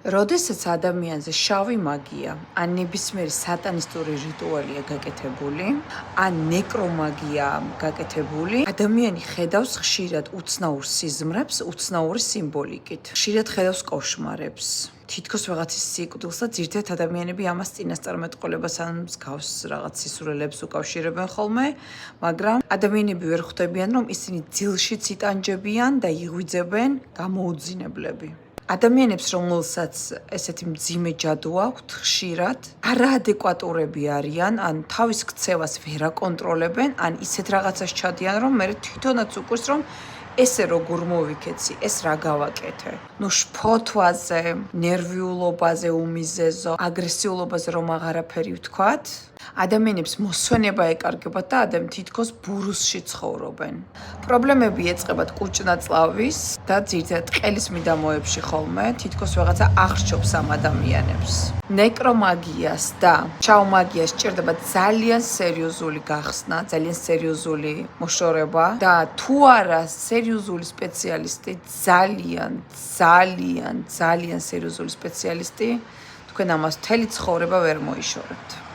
როდესაც ადამიანზე შავი მაგია, ან ნებისმიერი სატანისტური რიტუალია გაკეთებული, ან ნეკრომაგია გაკეთებული, ადამიანი ხედავს ხშირად უცნაურ სიზმრებს, უცნაური სიმბოლიკით. ხშირად ხედავს კოშმარებს. თითქოს რაღაცის სიკვდილს და ძირითადად ადამიანები ამას წინასწარმეტყველებას ან მსგავს რაღაც სისულელებს უკავშირებენ ხოლმე, მაგრამ ადამიანები ვერ ხვდებიან, რომ ისინი ძილშიც იტანჯებიან და იღვიძებენ გამოუძინებლები. ადამიანებს, რომელსაც ესეთი მძიმე ჯადო აქვთ, ხშირად არაადეკვატურები არიან, ან თავის ქცევას ვერ აკონტროლებენ, ან ისეთ რაღაცას ჩადიან, რომ მე თვითონაც უკვირს, რომ ესე როგორ მოვიქეცი, ეს რა გავაკეთე. შფოთვაზე, ნერვიულობაზე, უმიზეზო, აგრესიულობაზე რომ აღარაფერი ვთქვათ, ადამიანებს მოსვენება ეკარგებათ და ადამიანები თითქოს ბურუსში ცხოვრობენ. პრობლემები ეწყებათ კუჭნაწლავის და ძირითადად ყელის მიდამოებში ხოლმე, თითქოს რაღაცა აღრჩობს ამ ადამიანებს. ნეკრომაგიას და ჩაუმაგიას სჭირდება ძალიან სერიოზული გახსნა, ძალიან სერიოზული მოშორება და თუ არა სერიოზული სპეციალისტი, ძალიან სერიოზული სპეციალისტი, თქვენ ამას მთელი ცხოვრება ვერ მოიშორებთ.